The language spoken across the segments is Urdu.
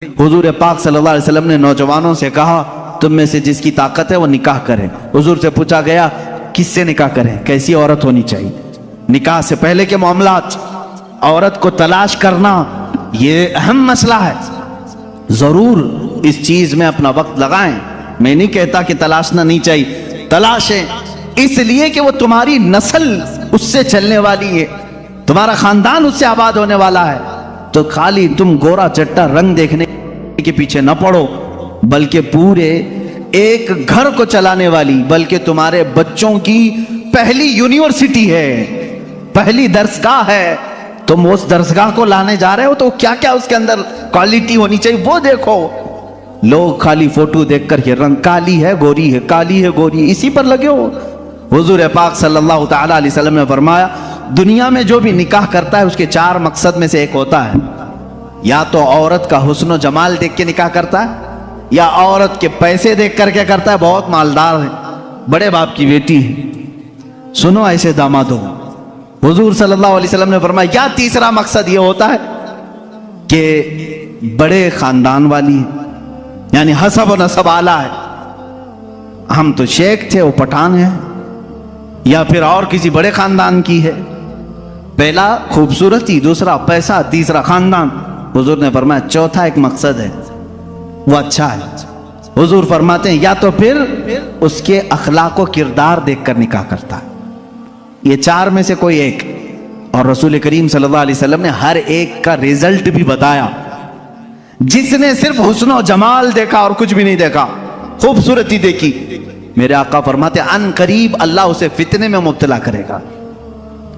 حضور پاک صلی اللہ علیہ وسلم نے نوجوانوں سے کہا تم میں سے جس کی طاقت ہے وہ نکاح کرے۔ حضور سے پوچھا گیا کس سے نکاح کریں، کیسی عورت ہونی چاہیے؟ نکاح سے پہلے کے معاملات، عورت کو تلاش کرنا یہ اہم مسئلہ ہے۔ ضرور اس چیز میں اپنا وقت لگائیں، میں نہیں کہتا کہ تلاشنا نہیں چاہیے، تلاشیں، اس لیے کہ وہ تمہاری نسل اس سے چلنے والی ہے، تمہارا خاندان اس سے آباد ہونے والا ہے۔ تو خالی تم گورا چٹا رنگ دیکھنے کے پیچھے نہ پڑو، بلکہ پورے ایک گھر کو چلانے والی، بلکہ تمہارے بچوں کی پہلی یونیورسٹی ہے، پہلی درسگاہ ہے، تم اس درسگاہ کو لانے جا رہے ہو تو کیا کیا اس کے اندر کوالٹی ہونی چاہیے وہ دیکھو۔ لوگ خالی فوٹو دیکھ کر کے رنگ کالی ہے گوری ہے، کالی ہے گوری، اسی پر لگے ہو۔ حضور پاک صلی اللہ تعالی علیہ وسلم نے فرمایا دنیا میں جو بھی نکاح کرتا ہے اس کے 4 مقصد میں سے ایک ہوتا ہے، یا تو عورت کا حسن و جمال دیکھ کے نکاح کرتا ہے، یا عورت کے پیسے دیکھ کر کے کرتا ہے، بہت مالدار ہے، بڑے باپ کی بیٹی ہے، سنو ایسے داماد ہو۔ حضور صلی اللہ علیہ وسلم نے فرمایا یا تیسرا مقصد یہ ہوتا ہے کہ بڑے خاندان والی ہے، یعنی حسب و نسب اعلیٰ ہے، ہم تو شیخ تھے وہ پٹھان ہے، یا پھر اور کسی بڑے خاندان کی ہے۔ پہلا خوبصورتی، دوسرا پیسہ، تیسرا خاندان۔ حضور نے فرمایا چوتھا ایک مقصد ہے وہ اچھا ہے۔ حضور فرماتے ہیں یا تو پھر اس کے اخلاق و کردار دیکھ کر نکاح کرتا ہے، یہ 4 میں سے کوئی ایک۔ اور رسول کریم صلی اللہ علیہ وسلم نے ہر ایک کا ریزلٹ بھی بتایا۔ جس نے صرف حسن و جمال دیکھا اور کچھ بھی نہیں دیکھا، خوبصورتی دیکھی، میرے آقا فرماتے ہیں ان قریب اللہ اسے فتنے میں مبتلا کرے گا۔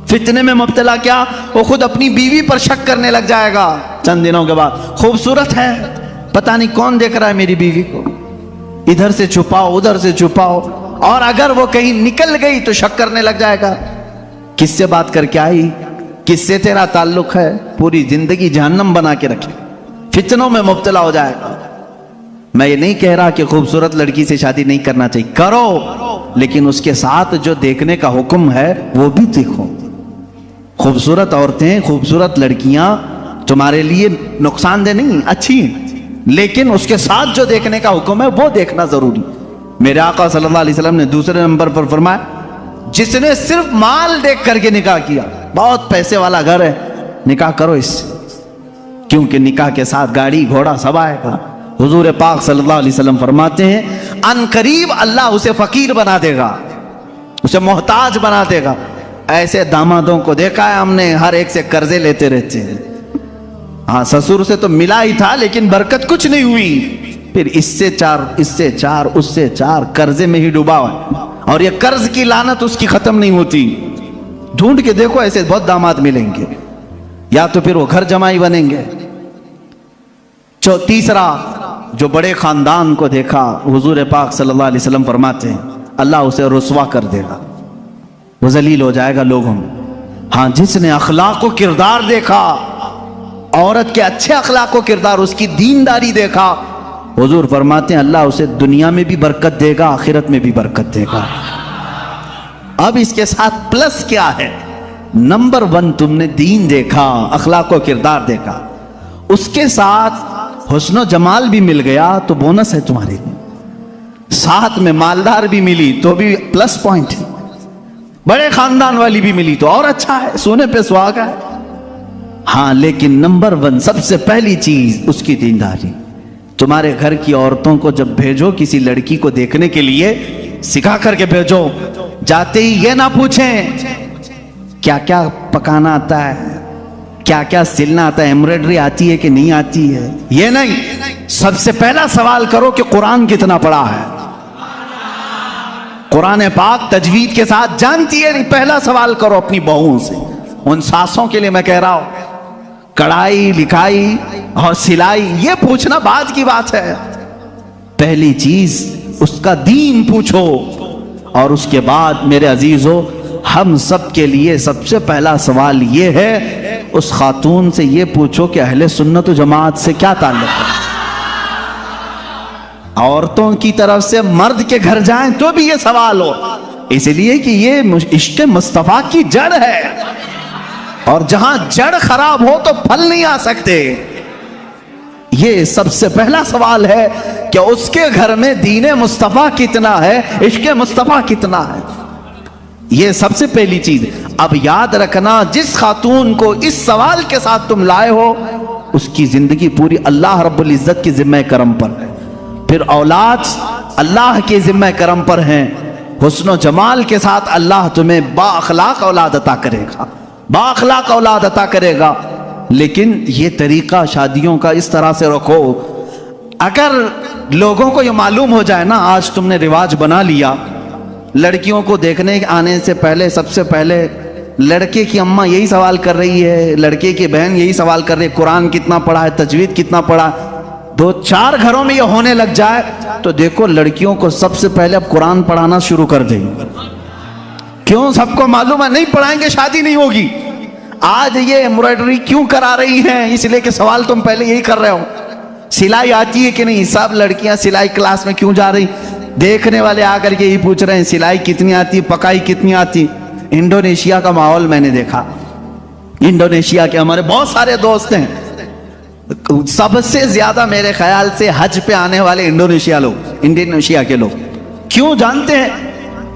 فتنے میں مبتلا کیا؟ وہ خود اپنی بیوی پر شک کرنے لگ جائے گا چند دنوں کے بعد، خوبصورت ہے، پتہ نہیں کون دیکھ رہا ہے میری بیوی کو، ادھر سے چھپاؤ ادھر سے چھپاؤ، اور اگر وہ کہیں نکل گئی تو شک کرنے لگ جائے گا کس سے بات کر کے آئی، کس سے تیرا تعلق ہے، پوری زندگی جہنم بنا کے رکھے، فتنوں میں مبتلا ہو جائے گا۔ میں یہ نہیں کہہ رہا کہ خوبصورت لڑکی سے شادی نہیں کرنا چاہیے، کرو، لیکن اس کے ساتھ جو دیکھنے کا حکم ہے وہ بھی دیکھو۔ خوبصورت عورتیں، خوبصورت لڑکیاں تمہارے لیے نقصان دہ نہیں، اچھی ہیں، لیکن اس کے ساتھ جو دیکھنے کا حکم ہے وہ دیکھنا ضروری۔ میرے آقا صلی اللہ علیہ وسلم نے دوسرے نمبر پر فرمایا جس نے صرف مال دیکھ کر کے نکاح کیا، بہت پیسے والا گھر ہے، نکاح کرو اس سے، کیونکہ نکاح کے ساتھ گاڑی گھوڑا سب آئے گا۔ حضور پاک صلی اللہ علیہ وسلم فرماتے ہیں ان قریب اللہ اسے فقیر بنا دے گا، اسے محتاج بنا دے گا۔ ایسے دامادوں کو دیکھا ہے ہم نے، ہر ایک سے قرضے لیتے رہتے ہیں، ہاں سسر سے تو ملا ہی تھا لیکن برکت کچھ نہیں ہوئی، پھر اس سے 4 اس سے 4 اس سے 4 قرضے میں ہی ڈوبا ہے، اور یہ قرض کی لعنت اس کی ختم نہیں ہوتی۔ ڈھونڈ کے دیکھو ایسے بہت داماد ملیں گے، یا تو پھر وہ گھر جمائی بنیں گے۔ تیسرا جو بڑے خاندان کو دیکھا، حضور پاک صلی اللہ علیہ وسلم فرماتے ہیں اللہ اسے رسوا کر دے گا، وہ ذلیل ہو جائے گا لوگوں میں۔ ہاں جس نے اخلاق و کردار دیکھا، عورت کے اچھے اخلاق و کردار، اس کی دینداری دیکھا، حضور فرماتے ہیں اللہ اسے دنیا میں بھی برکت دے گا، آخرت میں بھی برکت دے گا۔ اب اس کے ساتھ پلس کیا ہے؟ نمبر 1 تم نے دین دیکھا، اخلاق و کردار دیکھا، اس کے ساتھ حسن و جمال بھی مل گیا تو بونس ہے تمہارے لیے، ساتھ میں مالدار بھی ملی تو بھی پلس پوائنٹ ہے، بڑے خاندان والی بھی ملی تو اور اچھا ہے، سونے پہ سہاگا ہے۔ ہاں لیکن نمبر 1 سب سے پہلی چیز اس کی دینداری۔ تمہارے گھر کی عورتوں کو جب بھیجو کسی لڑکی کو دیکھنے کے لیے، سکھا کر کے بھیجو، جاتے ہی یہ نہ پوچھیں کیا کیا پکانا آتا ہے، کیا کیا سلنا آتا ہے، ایمبرائڈری آتی ہے کہ نہیں آتی ہے، یہ نہیں، سب سے پہلا سوال کرو کہ قرآن کتنا پڑھا ہے، قرآن پاک تجوید کے ساتھ جانتی ہے نہیں، پہلا سوال کرو اپنی بہوؤں سے۔ ان ساسوں کے لیے میں کہہ رہا ہوں کڑھائی لکھائی اور سلائی یہ پوچھنا بعد کی بات ہے، پہلی چیز اس کا دین پوچھو۔ اور اس کے بعد میرے عزیزو ہم سب کے لیے سب سے پہلا سوال یہ ہے اس خاتون سے یہ پوچھو کہ اہل سنت و جماعت سے کیا تعلق ہے۔ عورتوں کی طرف سے مرد کے گھر جائیں تو بھی یہ سوال ہو، اس لیے کہ یہ عشق مصطفیٰ کی جڑ ہے، اور جہاں جڑ خراب ہو تو پھل نہیں آ سکتے۔ یہ سب سے پہلا سوال ہے کہ اس کے گھر میں دین مصطفیٰ کتنا ہے، عشق مصطفیٰ کتنا ہے، یہ سب سے پہلی چیز۔ اب یاد رکھنا، جس خاتون کو اس سوال کے ساتھ تم لائے ہو، اس کی زندگی پوری اللہ رب العزت کی ذمہ کرم پر ہے، پھر اولاد اللہ کے ذمہ کرم پر ہیں، حسن و جمال کے ساتھ اللہ تمہیں با اخلاق اولاد عطا کرے گا، با اخلاق اولاد عطا کرے گا۔ لیکن یہ طریقہ شادیوں کا اس طرح سے رکھو، اگر لوگوں کو یہ معلوم ہو جائے نا، آج تم نے رواج بنا لیا، لڑکیوں کو دیکھنے آنے سے پہلے سب سے پہلے لڑکے کی اماں یہی سوال کر رہی ہے، لڑکے کی بہن یہی سوال کر رہی ہے، قرآن کتنا پڑھا ہے، تجوید کتنا پڑھا ہے، 2-4 گھروں میں یہ ہونے لگ جائے تو دیکھو لڑکیوں کو سب سے پہلے اب قرآن پڑھانا شروع کر دیں۔ کیوں؟ سب کو معلوم ہے نہیں پڑھائیں گے شادی نہیں ہوگی۔ آج یہ ایمبرائڈری کیوں کرا رہی ہیں؟ اس لیے کہ سوال تم پہلے یہی کر رہے ہو، سلائی آتی ہے کہ نہیں؟ سب لڑکیاں سلائی کلاس میں کیوں جا رہی؟ دیکھنے والے آ کر کے یہی پوچھ رہے ہیں سلائی کتنی آتی، پکائی کتنی آتی۔ انڈونیشیا کا ماحول میں نے دیکھا، انڈونیشیا کے ہمارے بہت سارے دوست ہیں، سب سے زیادہ میرے خیال سے حج پہ آنے والے انڈونیشیا کے لوگ، کیوں جانتے ہیں؟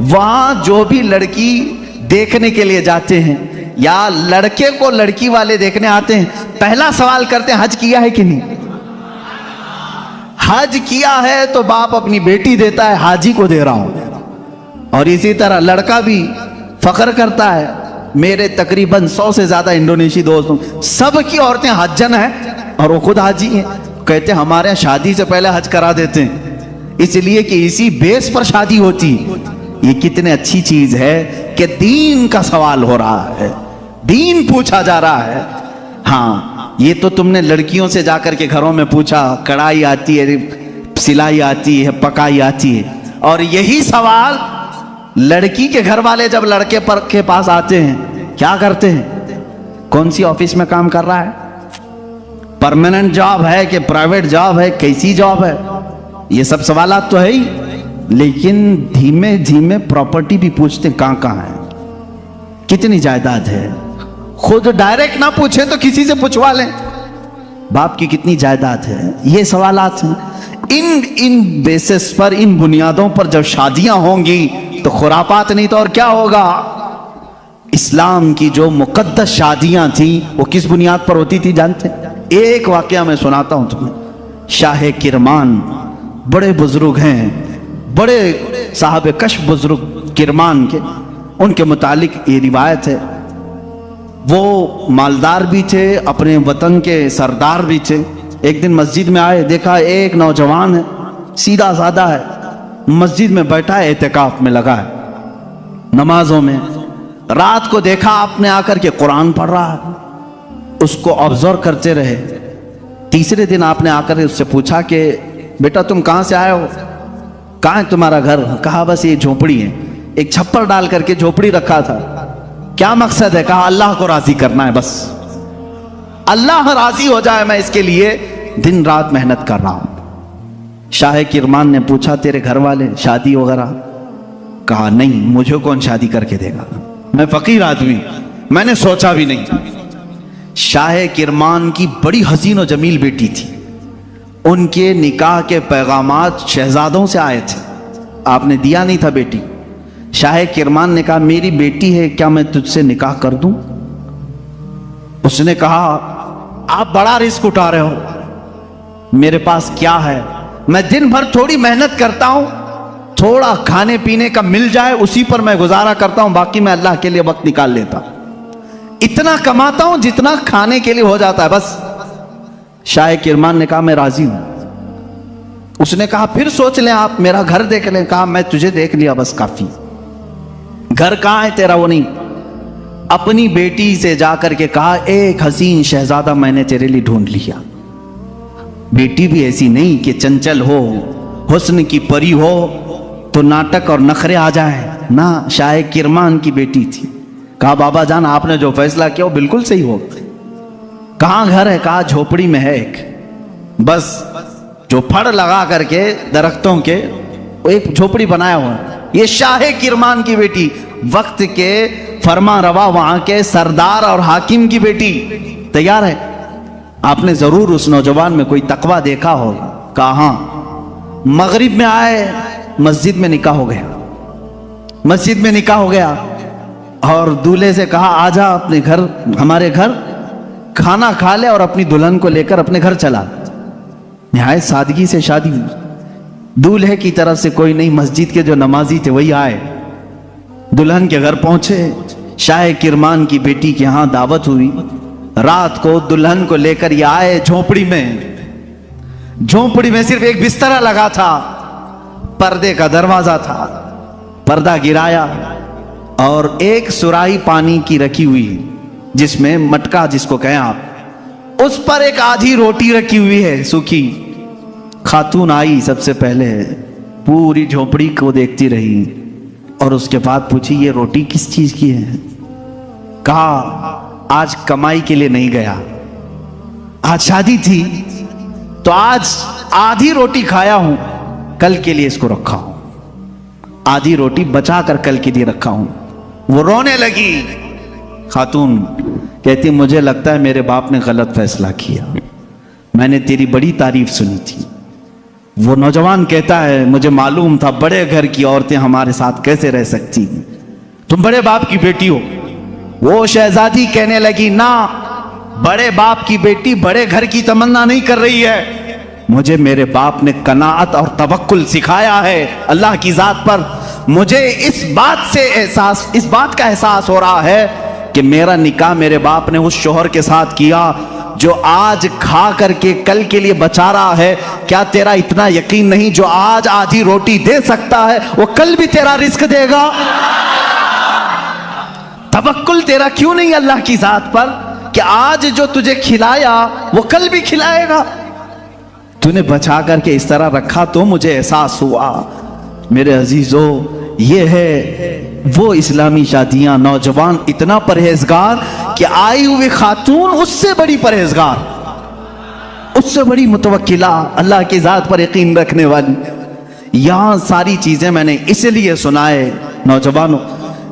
وہاں جو بھی لڑکی دیکھنے کے لیے جاتے ہیں یا لڑکے کو لڑکی والے دیکھنے آتے ہیں، پہلا سوال کرتے ہیں حج کیا ہے کہ نہیں؟ حج کیا ہے تو باپ اپنی بیٹی دیتا ہے، حاجی کو دے رہا ہوں۔ اور اسی طرح لڑکا بھی فخر کرتا ہے، میرے تقریباً 100 سے زیادہ انڈونیشی دوست ہوں، سب کی عورتیں حجن ہیں اور وہ خود حاجی ہیں، کہتے ہیں ہمارے یہاں شادی سے پہلے حج کرا دیتے ہیں، اس لیے کہ اسی بیس پر شادی ہوتی۔ یہ کتنے اچھی چیز ہے کہ دین کا سوال ہو رہا ہے، دین پوچھا جا رہا ہے۔ ہاں یہ تو تم نے لڑکیوں سے جا کر کے گھروں میں پوچھا کڑھائی آتی ہے، سلائی آتی ہے، پکائی آتی ہے، اور یہی سوال لڑکی کے گھر والے جب لڑکے پر کے پاس آتے ہیں کیا کرتے ہیں؟ کون سی آفس میں کام کر رہا ہے، پرماننٹ جاب ہے کہ پرائیویٹ جاب ہے، کیسی جاب ہے، یہ سب سوالات تو ہے ہی، لیکن دھیمے دھیمے پراپرٹی بھی پوچھتے ہیں کہاں کہاں ہے، کتنی جائیداد ہے، خود ڈائریکٹ نہ پوچھیں تو کسی سے پوچھوا لیں باپ کی کتنی جائیداد ہے۔ یہ سوالات ہیں، ان بیسس پر، ان بنیادوں پر جب شادیاں ہوں گی تو خرافات نہیں تو اور کیا ہوگا۔ اسلام کی جو مقدس شادیاں تھیں وہ کس بنیاد پر ہوتی تھی جانتے ہیں؟ ایک واقعہ میں سناتا ہوں تمہیں۔ شاہ کرمان بڑے بزرگ ہیں، بڑے صاحب کشف بزرگ کرمان کے، ان کے متعلق یہ روایت ہے، وہ مالدار بھی تھے، اپنے وطن کے سردار بھی تھے۔ ایک دن مسجد میں آئے، دیکھا ایک نوجوان ہے، سیدھا سادہ ہے، مسجد میں بیٹھا ہے، اعتکاف میں لگا ہے، نمازوں میں۔ رات کو دیکھا آپ نے آ کر کے قرآن پڑھ رہا ہے، اس کو آبزرو کرتے رہے۔ تیسرے دن آپ نے آ کر اس سے پوچھا کہ بیٹا تم کہاں سے آئے ہو، کہاں ہے تمہارا گھر؟ کہا بس یہ جھونپڑی ہے، ایک چھپر ڈال کر کے جھونپڑی رکھا تھا۔ کیا مقصد ہے؟ کہا اللہ کو راضی کرنا ہے، بس اللہ راضی ہو جائے میں اس کے لیے دن رات محنت کر رہا ہوں۔ شاہ کرمان نے پوچھا تیرے گھر والے شادی وغیرہ؟ کہا نہیں، مجھے کون شادی کر کے دے گا، میں فقیر آدمی، میں نے سوچا بھی نہیں۔ شاہ کرمان کی بڑی حسین و جمیل بیٹی تھی، ان کے نکاح کے پیغامات شہزادوں سے آئے تھے، آپ نے دیا نہیں تھا بیٹی۔ شاہ کرمان نے کہا میری بیٹی ہے، کیا میں تجھ سے نکاح کر دوں؟ اس نے کہا آپ بڑا رسک اٹھا رہے ہو، میرے پاس کیا ہے، میں دن بھر تھوڑی محنت کرتا ہوں، تھوڑا کھانے پینے کا مل جائے اسی پر میں گزارا کرتا ہوں، باقی میں اللہ کے لیے وقت نکال لیتا ہوں، اتنا کماتا ہوں جتنا کھانے کے لیے ہو جاتا ہے بس۔ شاہ کرمان نے کہا میں راضی ہوں۔ اس نے کہا پھر سوچ لیں آپ، میرا گھر دیکھ لیں۔ کہا میں تجھے دیکھ لیا بس کافی، گھر کہاں ہے تیرا وہ نہیں۔ اپنی بیٹی سے جا کر کے کہا ایک حسین شہزادہ میں نے تیرے لیے ڈھونڈ لیا۔ بیٹی بھی ایسی نہیں کہ چنچل ہو، حسن کی پری ہو تو ناٹک اور نخرے آ جائے، نہ، شاہ کرمان کی بیٹی تھی۔ کہا بابا جان آپ نے جو فیصلہ کیا وہ بالکل صحیح ہو۔ کہاں گھر ہے؟ کہا جھوپڑی میں ہے ایک، بس جو پھڑ لگا کر کے درختوں کے ایک جھوپڑی بنایا ہوا ہے۔ یہ شاہ کرمان کی بیٹی، وقت کے فرما روا وہاں کے سردار اور حاکم کی بیٹی تیار ہے۔ آپ نے ضرور اس نوجوان میں کوئی تقوی دیکھا ہو. کہا ہاں. مغرب میں آئے, مسجد میں نکاح ہو گیا. مسجد میں نکاح ہو گیا اور دولہے سے کہا آجا اپنے گھر, ہمارے گھر کھانا کھا لے, اور اپنی دلہن کو لے کر اپنے گھر چلا. نہایت سادگی سے شادی. دولہے کی طرف سے کوئی نہیں, مسجد کے جو نمازی تھے وہی آئے. دلہن کے گھر پہنچے, شاہ کرمان کی بیٹی کے ہاں دعوت ہوئی. رات کو دلہن کو لے کر یہ آئے جھونپڑی میں. جھونپڑی میں صرف ایک بسترا لگا تھا, پردے کا دروازہ تھا. پردہ گرایا اور ایک سراہی پانی کی رکھی ہوئی, جس میں مٹکا جس کو کہیں آپ, اس پر ایک آدھی روٹی رکھی ہوئی ہے سوکھی. خاتون آئی سب سے پہلے, پوری جھونپڑی کو دیکھتی رہی اور اس کے بعد پوچھی یہ روٹی کس چیز کی ہے. کہا آج کمائی کے لیے نہیں گیا, آج شادی تھی تو آج آدھی روٹی کھایا ہوں, کل کے لیے اس کو رکھا ہوں. آدھی روٹی بچا کر کل کے لیے رکھا ہوں. وہ رونے لگی. خاتون کہتی مجھے لگتا ہے میرے باپ نے غلط فیصلہ کیا, میں نے تیری بڑی تعریف سنی تھی. وہ نوجوان کہتا ہے مجھے معلوم تھا بڑے گھر کی عورتیں ہمارے ساتھ کیسے رہ سکتی ہیں, تم بڑے باپ کی بیٹی ہو. وہ شہزادی کہنے لگی نہ, بڑے باپ کی بیٹی بڑے گھر کی تمنا نہیں کر رہی ہے, مجھے میرے باپ نے قناعت اور توکل سکھایا ہے اللہ کی ذات پر. مجھے اس بات کا احساس ہو رہا ہے کہ میرا نکاح میرے باپ نے اس شوہر کے ساتھ کیا جو آج کھا کر کے کل کے لیے بچا رہا ہے. کیا تیرا اتنا یقین نہیں جو آج آدھی روٹی دے سکتا ہے وہ کل بھی تیرا رزق دے گا؟ توکل تیرا کیوں نہیں اللہ کی ذات پر کہ آج جو تجھے کھلایا وہ کل بھی کھلائے گا؟ تو نے بچا کر کے اس طرح رکھا تو مجھے احساس ہوا. میرے عزیزو, یہ ہے وہ اسلامی شادیاں. نوجوان اتنا پرہیزگار کہ آئی ہوئی خاتون اس سے بڑی پرہیزگار, اس سے بڑی متوکلہ, اللہ کی ذات پر یقین رکھنے والی. یہاں ساری چیزیں میں نے اس لیے سنائے نوجوانوں,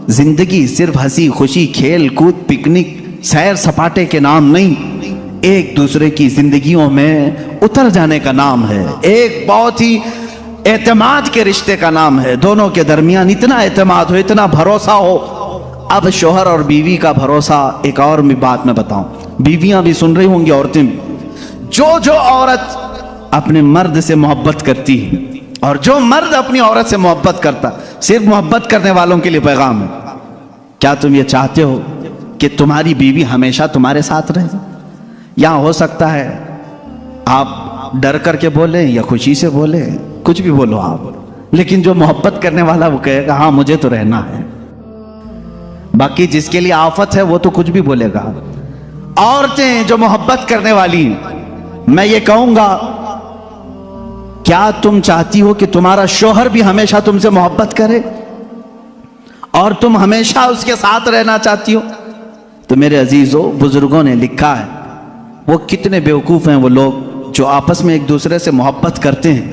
زندگی صرف ہنسی خوشی کھیل کود پکنک سیر سپاٹے کے نام نہیں, ایک دوسرے کی زندگیوں میں اتر جانے کا نام ہے. ایک بہت ہی اعتماد کے رشتے کا نام ہے. دونوں کے درمیان اتنا اعتماد ہو, اتنا بھروسہ ہو. اب شوہر اور بیوی کا بھروسہ, ایک اور بھی بات میں بتاؤں, بیویاں بھی سن رہی ہوں گی, عورتیں بھی. جو عورت اپنے مرد سے محبت کرتی ہے اور جو مرد اپنی عورت سے محبت کرتا, صرف محبت کرنے والوں کے لیے پیغام ہے. کیا تم یہ چاہتے ہو کہ تمہاری بیوی ہمیشہ تمہارے ساتھ رہے؟ یا ہو سکتا ہے آپ ڈر کر کے بولیں یا خوشی سے بولیں, کچھ بھی بولو آپ, لیکن جو محبت کرنے والا وہ کہے گا ہاں مجھے تو رہنا ہے. باقی جس کے لیے آفت ہے وہ تو کچھ بھی بولے گا. عورتیں جو محبت کرنے والی, میں یہ کہوں گا کیا تم چاہتی ہو کہ تمہارا شوہر بھی ہمیشہ تم سے محبت کرے اور تم ہمیشہ اس کے ساتھ رہنا چاہتی ہو؟ تو میرے عزیزو, بزرگوں نے لکھا ہے وہ کتنے بیوقوف ہیں وہ لوگ جو آپس میں ایک دوسرے سے محبت کرتے ہیں.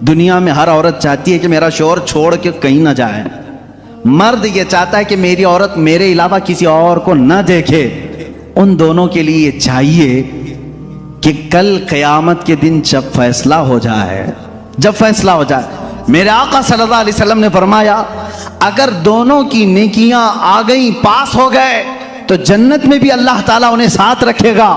دنیا میں ہر عورت چاہتی ہے کہ میرا شوہر چھوڑ کے کہیں نہ جائے. مرد یہ چاہتا ہے کہ میری عورت میرے علاوہ کسی اور کو نہ دیکھے. ان دونوں کے لیے یہ چاہیے کہ کل قیامت کے دن جب فیصلہ ہو جائے, میرے آقا صلی اللہ علیہ وسلم نے فرمایا اگر دونوں کی نیکیاں آ گئیں, پاس ہو گئے, تو جنت میں بھی اللہ تعالیٰ انہیں ساتھ رکھے گا.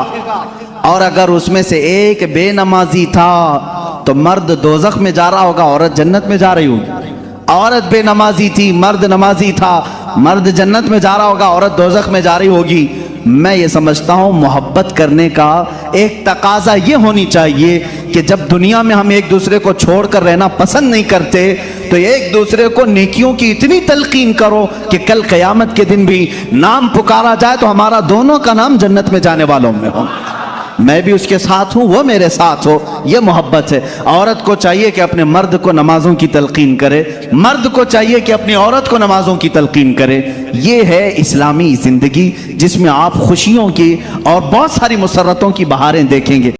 اور اگر اس میں سے ایک بے نمازی تھا تو مرد دوزخ میں جا رہا ہوگا, عورت جنت میں جا رہی ہوگی. عورت بے نمازی تھی, مرد نمازی تھا, مرد جنت میں جا رہا ہوگا, عورت دوزخ میں جا رہی ہوگی. میں یہ سمجھتا ہوں محبت کرنے کا ایک تقاضا یہ ہونی چاہیے کہ جب دنیا میں ہم ایک دوسرے کو چھوڑ کر رہنا پسند نہیں کرتے تو ایک دوسرے کو نیکیوں کی اتنی تلقین کرو کہ کل قیامت کے دن بھی نام پکارا جائے تو ہمارا دونوں کا نام جنت میں جانے والوں میں ہو. میں بھی اس کے ساتھ ہوں, وہ میرے ساتھ ہو. یہ محبت ہے. عورت کو چاہیے کہ اپنے مرد کو نمازوں کی تلقین کرے, مرد کو چاہیے کہ اپنی عورت کو نمازوں کی تلقین کرے. یہ ہے اسلامی زندگی جس میں آپ خوشیوں کی اور بہت ساری مسرتوں کی بہاریں دیکھیں گے.